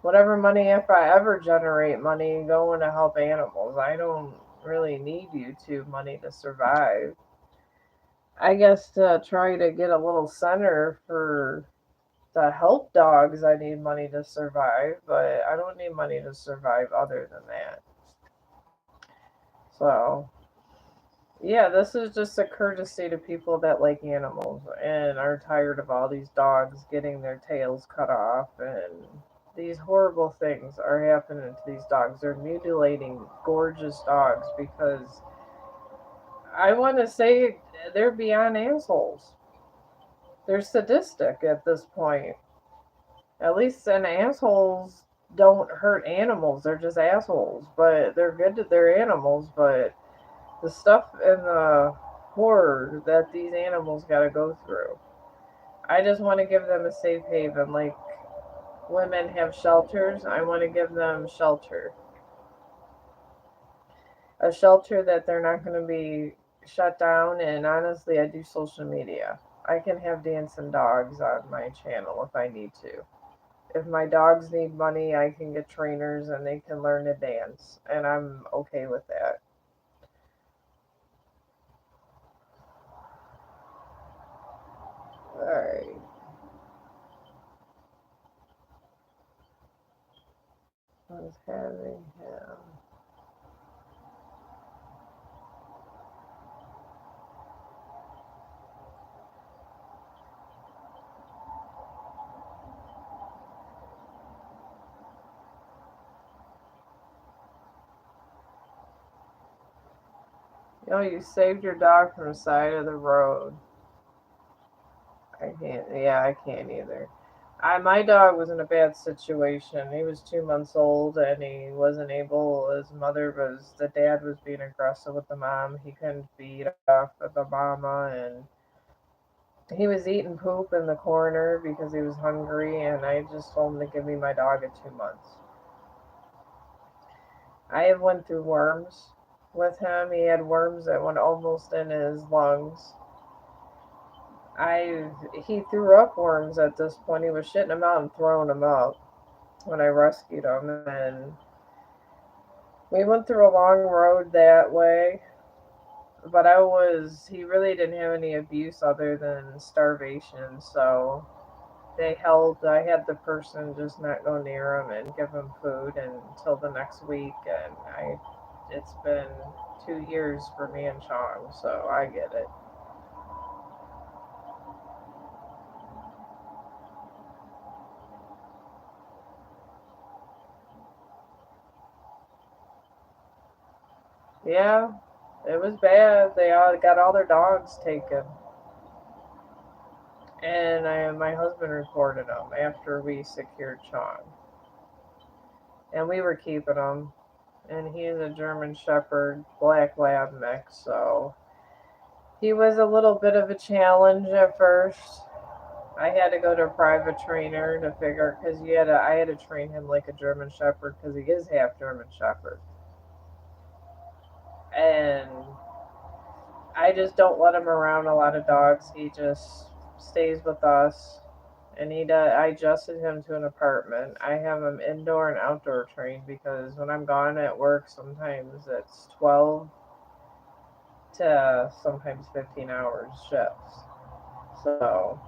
Whatever money, if I ever generate money, going to help animals. I don't really need YouTube money to survive. I guess to try to get a little center for to help dogs, I need money to survive, but I don't need money to survive other than that. So, yeah, this is just a courtesy to people that like animals and are tired of all these dogs getting their tails cut off and these horrible things are happening to these dogs. They're mutilating gorgeous dogs because I want to say they're beyond assholes. They're sadistic at this point. At least, and assholes don't hurt animals. They're just assholes, but they're good to their animals. But the stuff and the horror that these animals got to go through. I just want to give them a safe haven. Like women have shelters, I want to give them shelter. A shelter that they're not going to be shut down. And honestly, I do social media. I can have dancing dogs on my channel if I need to. If my dogs need money, I can get trainers and they can learn to dance. And I'm okay with that. Alright. I was having him. You saved your dog from the side of the road. I can't. Yeah, I can't either. My dog was in a bad situation. He was 2 months old and he wasn't able. His mother was the dad was being aggressive with the mom. He couldn't feed off of the mama, and he was eating poop in the corner because he was hungry. And I just told him to give me my dog at 2 months. I have went through worms with him. He had worms that went almost in his lungs. I He threw up worms at this point. He was shitting them out and throwing them up when I rescued him, and We went through a long road that way, but he really didn't have any abuse other than starvation, so I had the person just not go near him and give him food until the next week, and it's been 2 years for me and Chong, so I get it. Yeah, it was bad. They all got all their dogs taken, and my husband reported them after we secured Chong, and we were keeping him. And he's a German Shepherd Black Lab mix, so he was a little bit of a challenge at first. I had to go to a private trainer to figure because I had to train him like a German Shepherd because he is half German Shepherd, and I just don't let him around a lot of dogs. He just stays with us, and I adjusted him to an apartment. I have him indoor and outdoor trained because when I'm gone at work, sometimes it's 12 to sometimes 15 hours shifts. So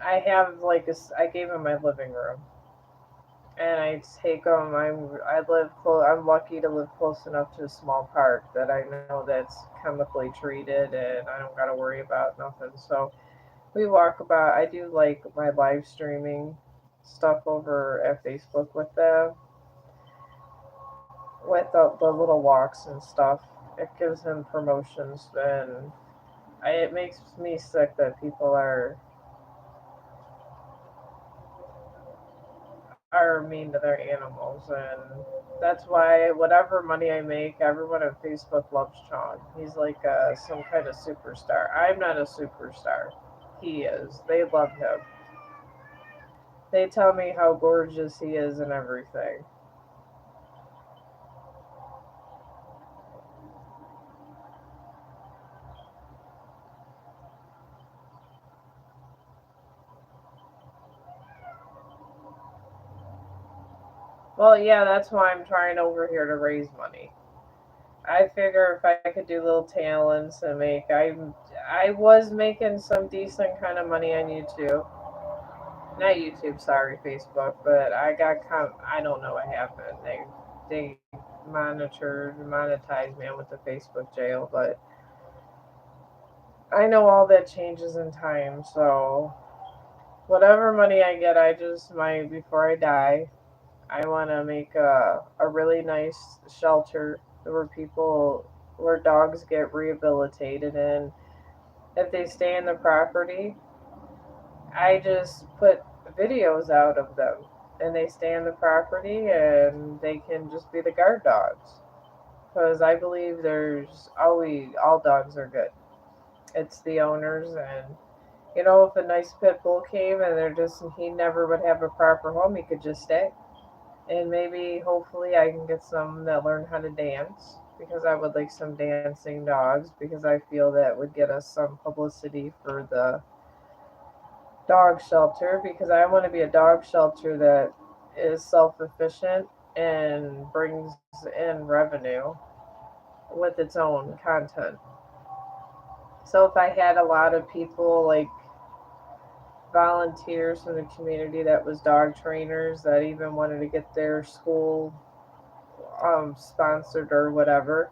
I gave him my living room, and I take him. I live close. I'm lucky to live close enough to a small park that I know that's chemically treated, and I don't got to worry about nothing. So we walk about. I do like my live streaming stuff over at Facebook with the little walks and stuff. It gives him promotions, and it makes me sick that people are mean to their animals, and that's why whatever money I make, everyone on Facebook loves Chong. He's like some kind of superstar. I'm not a superstar. He is. They love him. They tell me how gorgeous he is and everything. Well, yeah, that's why I'm trying over here to raise money. I figure if I could do little talents and I was making some decent kind of money on YouTube. Not YouTube, sorry, Facebook, but I don't know what happened. They monetized me. I went to Facebook jail, but I know all that changes in time. So whatever money I get, I just might before I die. I want to make a really nice shelter where dogs get rehabilitated, and if they stay in the property, I just put videos out of them, and they stay on the property and they can just be the guard dogs. Because I believe there's always all dogs are good. It's the owners, and if a nice pit bull came and he never would have a proper home, he could just stay. And maybe hopefully I can get some that learn how to dance because I would like some dancing dogs because I feel that would get us some publicity for the dog shelter because I want to be a dog shelter that is self efficient and brings in revenue with its own content. So if I had a lot of people like volunteers from the community that was dog trainers that even wanted to get their school sponsored or whatever,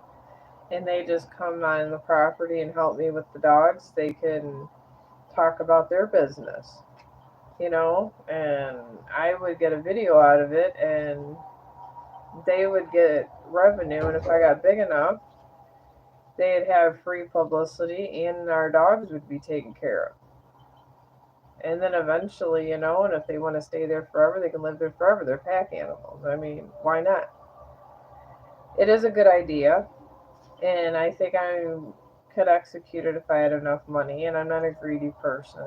and they just come on the property and help me with the dogs, they can talk about their business, and I would get a video out of it and they would get revenue. And if I got big enough, they'd have free publicity and our dogs would be taken care of. And then eventually, and if they want to stay there forever, they can live there forever. They're pack animals. I mean, why not? It is a good idea, and I think I could execute it if I had enough money. And I'm not a greedy person.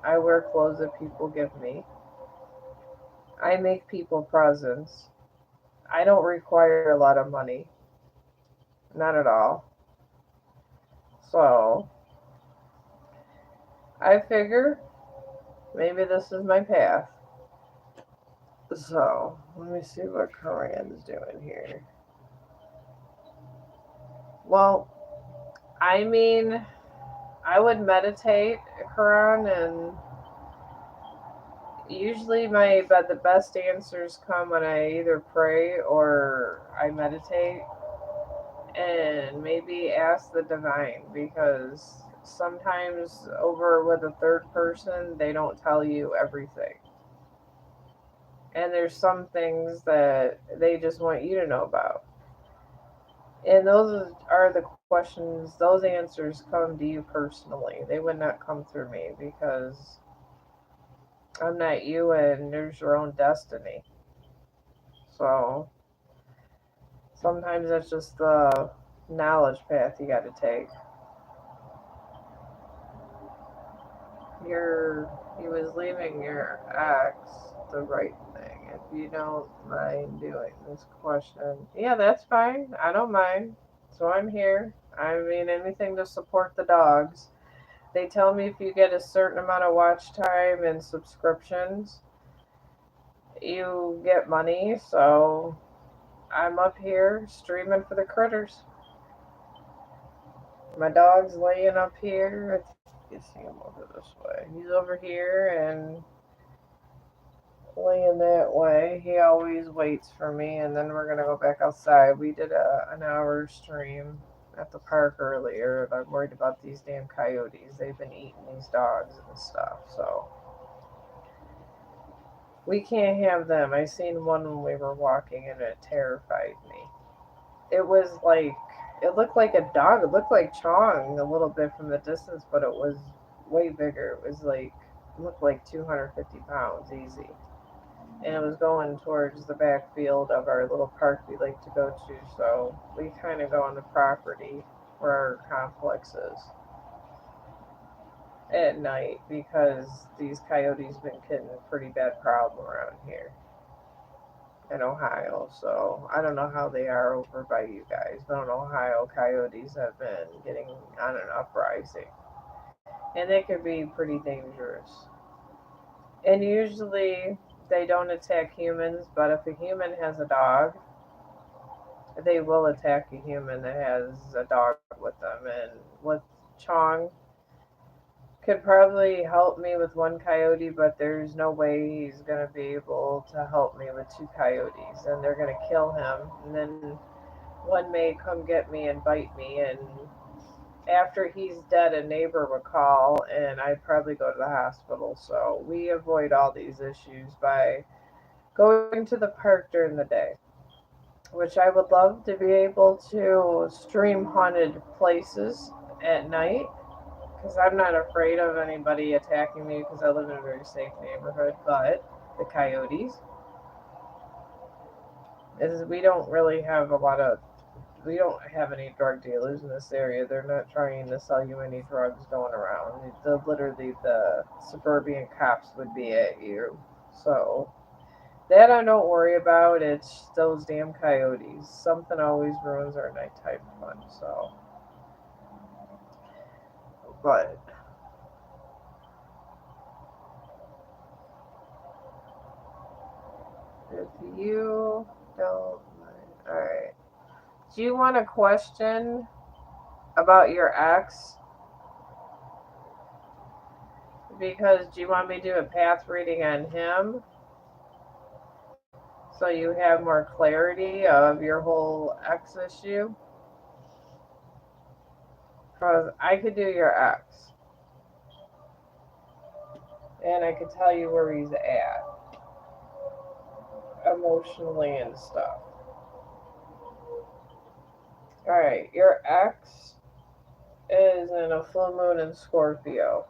I wear clothes that people give me. I make people presents. I don't require a lot of money, not at all. So I figure maybe this is my path. So, let me see what Koran's doing here. Well, I mean, I would meditate, Quran, and usually the best answers come when I either pray or I meditate and maybe ask the divine, because sometimes over with a third person they don't tell you everything. And there's some things that they just want you to know about. And those are the questions, those answers come to you personally. They would not come through me because I'm not you and there's your own destiny. So sometimes that's just the knowledge path you got to take. He was leaving your ex the right thing. If you don't mind doing this question, yeah, that's fine. I don't mind. So I'm here. I mean, anything to support the dogs. They tell me if you get a certain amount of watch time and subscriptions, you get money. So I'm up here streaming for the critters. My dog's laying up here. You see him over this way. He's over here and laying that way. He always waits for me, and then we're gonna go back outside. We did an hour stream at the park earlier, and I'm worried about these damn coyotes. They've been eating these dogs and stuff, so we can't have them. I seen one when we were walking, and it terrified me. It was like it looked like a dog. It looked like Chong a little bit from the distance, but it was way bigger. It was like it looked like 250 pounds easy, and it was going towards the backfield of our little park we like to go to. So we kind of go on the property where our complex is at night because these coyotes been getting a pretty bad problem around here in Ohio. So I don't know how they are over by you guys, but in Ohio, coyotes have been getting on an uprising, and they could be pretty dangerous. And usually they don't attack humans, but if a human has a dog, they will attack a human that has a dog with them. And with Chong, could probably help me with one coyote, but there's no way he's gonna be able to help me with two coyotes, and they're gonna kill him. And then one may come get me and bite me, and after he's dead, a neighbor would call, and I'd probably go to the hospital. So we avoid all these issues by going to the park during the day, which I would love to be able to stream haunted places at night because I'm not afraid of anybody attacking me because I live in a very safe neighborhood. But the coyotes, is we don't really have a lot of we don't have any drug dealers in this area. They're not trying to sell you any drugs going around. Literally, the suburban cops would be at you. So that I don't worry about. It's those damn coyotes. Something always ruins our nighttime fun. So, but if you don't mind, all right. Do you want a question about your ex? Because do you want me to do a path reading on him so you have more clarity of your whole ex issue? Because I could do your ex and I could tell you where he's at emotionally and stuff. Alright, your ex is in a full moon in Scorpio.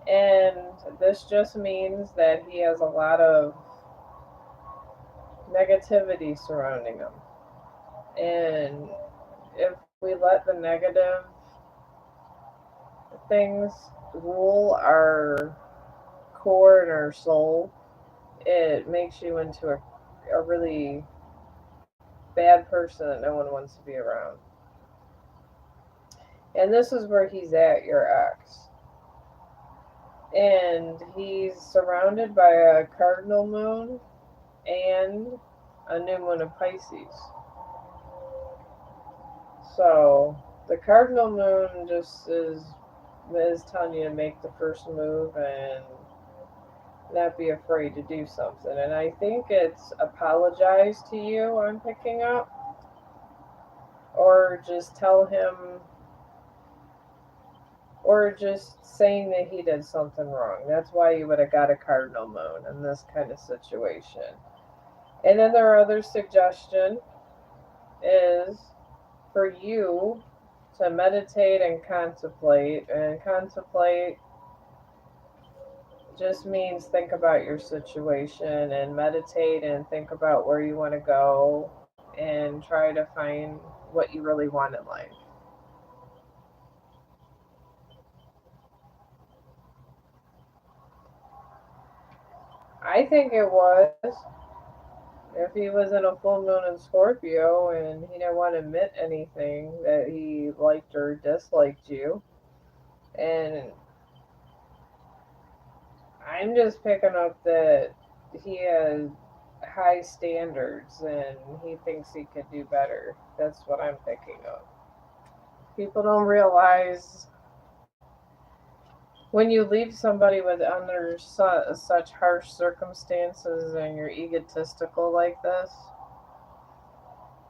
And this just means that he has a lot of negativity surrounding him. And if we let the negative things rule our core and our soul, it makes you into a really bad person that no one wants to be around. And this is where he's at, your ex. And he's surrounded by a cardinal moon and a new moon of Pisces. So the cardinal moon just is telling you to make the first move and not be afraid to do something. And I think it's apologize to you I'm picking up, or just tell him, or just saying that he did something wrong. That's why you would have got a cardinal moon in this kind of situation. And then their other suggestion is for you to meditate and contemplate. And contemplate just means think about your situation, and meditate and think about where you want to go and try to find what you really want in life. I think it was if he was in a full moon in Scorpio and he didn't want to admit anything that he liked or disliked you. And I'm just picking up that he has high standards and he thinks he could do better. That's what I'm picking up. People don't realize when you leave somebody with under such harsh circumstances and you're egotistical like this,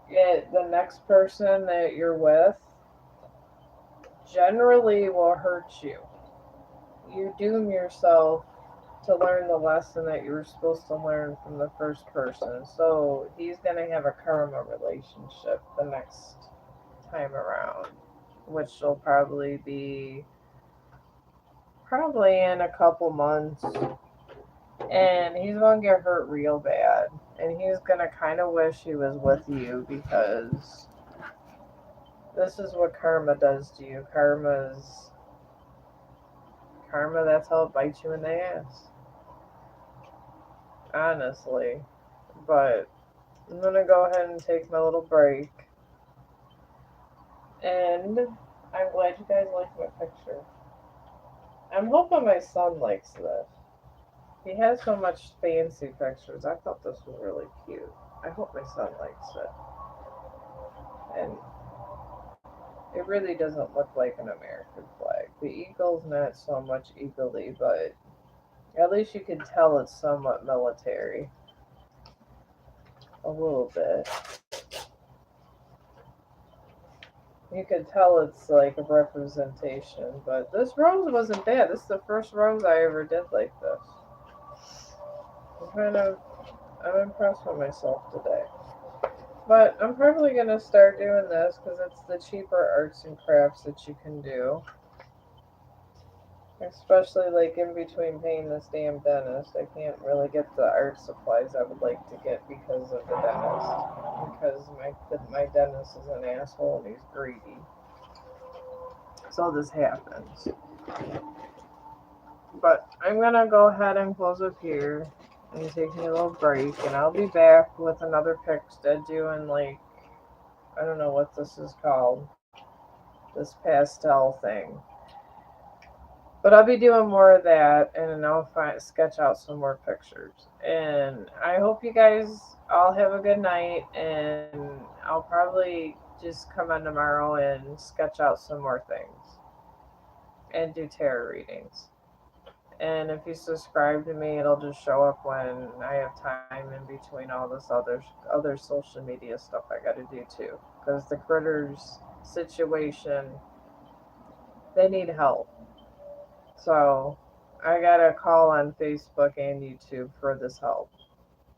the next person that you're with generally will hurt you. You doom yourself to learn the lesson that you were supposed to learn from the first person. So he's going to have a karma relationship the next time around, which will probably in a couple months. And he's going to get hurt real bad. And he's going to kind of wish he was with you, because this is what karma does to you. Karma, that's how it bites you in the ass. Honestly. But I'm gonna go ahead and take my little break. And I'm glad you guys like my picture. I'm hoping my son likes this. He has so much fancy pictures. I thought this was really cute. I hope my son likes it. And it really doesn't look like an American flag. The eagle's not so much eagerly, but at least you can tell it's somewhat military. A little bit. You could tell it's like a representation, but this rose wasn't bad. This is the first rose I ever did like this. I'm impressed with myself today. But I'm probably gonna start doing this because it's the cheaper arts and crafts that you can do. Especially like in between paying this damn dentist, I can't really get the art supplies I would like to get because of the dentist. Because my dentist is an asshole and he's greedy. So this happens. But I'm gonna go ahead and close up here and take me a little break, and I'll be back with another pick doing like, I don't know what this is called, this pastel thing. But I'll be doing more of that, and then I'll sketch out some more pictures. And I hope you guys all have a good night, and I'll probably just come on tomorrow and sketch out some more things and do tarot readings. And if you subscribe to me, it'll just show up when I have time in between all this other social media stuff I got to do too. Because the critters situation, they need help. So I got a call on Facebook and YouTube for this help.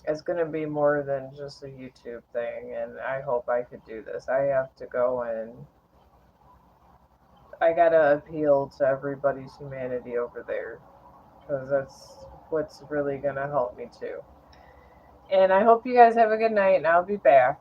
It's going to be more than just a YouTube thing, and I hope I could do this. I have to go and I got to appeal to everybody's humanity over there, because that's what's really going to help me too. And I hope you guys have a good night, and I'll be back.